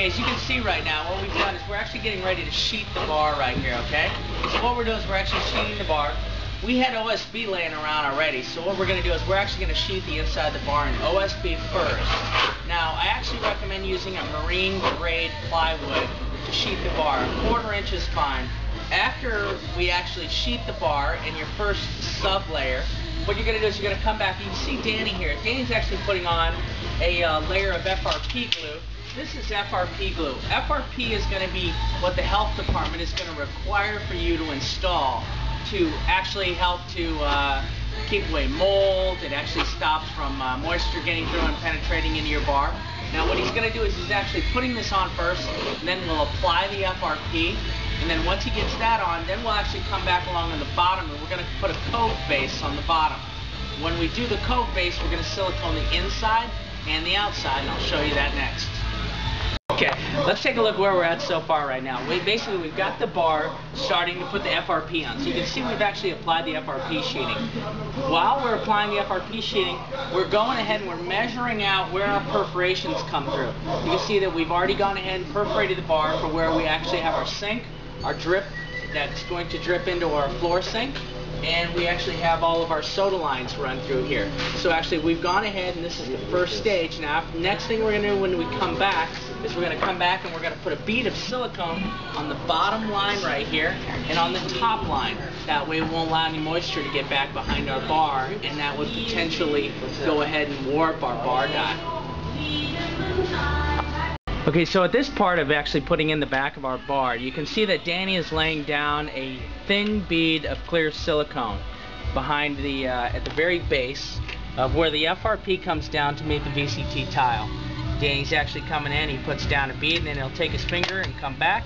Okay, as you can see right now, what we've done is we're actually getting ready to sheet the bar right here, okay? So what we're doing is we're actually sheeting the bar. We had OSB laying around already, so what we're going to do is we're actually going to sheet the inside of the bar in OSB first. Now, I actually recommend using a marine grade plywood to sheet the bar. 1/4 inch is fine. After we actually sheet the bar in your first sub layer, what you're going to do is you're going to come back. You can see Danny here. Danny's actually putting on a layer of FRP glue. This is FRP glue. FRP is going to be what the health department is going to require for you to install to actually help to keep away mold. It actually stops from moisture getting through and penetrating into your bar. Now what he's going to do is he's actually putting this on first, and then we'll apply the FRP, and then once he gets that on, then we'll actually come back along on the bottom and we're going to put a cove base on the bottom. When we do the cove base, we're going to silicone the inside and the outside, and I'll show you that next. Okay, let's take a look where we're at so far right now. We've got the bar starting to put the FRP on. So you can see we've actually applied the FRP sheeting. While we're applying the FRP sheeting, we're going ahead and we're measuring out where our perforations come through. You can see that we've already gone ahead and perforated the bar for where we actually have our sink, our drip that's going to drip into our floor sink, and we actually have all of our soda lines run through here. So actually we've gone ahead, and this is the first stage. Now next thing we're going to do when we come back is we're going to come back and we're going to put a bead of silicone on the bottom line right here and on the top line. That way it won't allow any moisture to get back behind our bar, and that would potentially go ahead and warp our bar die. Okay, so at this part of actually putting in the back of our bar, you can see that Danny is laying down a thin bead of clear silicone behind the at the very base of where the FRP comes down to meet the VCT tile. Danny's actually coming in, he puts down a bead, and then he'll take his finger and come back,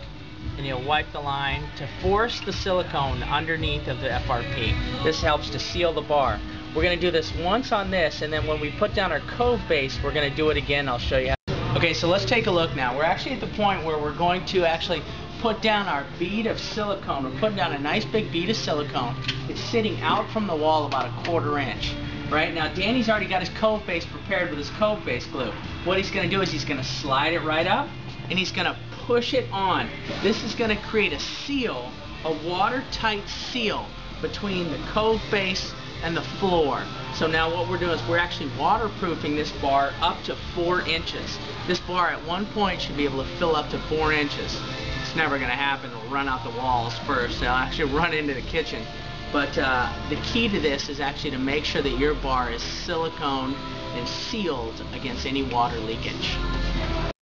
and he'll wipe the line to force the silicone underneath of the FRP. This helps to seal the bar. We're going to do this once on this, and then when we put down our cove base, we're going to do it again. I'll show you how. Okay, so let's take a look now. We're actually at the point where we're going to actually put down our bead of silicone. We're putting down a nice big bead of silicone. It's sitting out from the wall about 1/4 inch. Right now, Danny's already got his cove base prepared with his cove base glue. What he's going to do is he's going to slide it right up, and he's going to push it on. This is going to create a seal, a watertight seal between the cove base and the floor. So now what we're doing is we're actually waterproofing this bar up to 4 inches. This bar at one point should be able to fill up to 4 inches. It's never going to happen. It'll run out the walls first. It'll actually run into the kitchen. But the key to this is actually to make sure that your bar is silicone and sealed against any water leakage.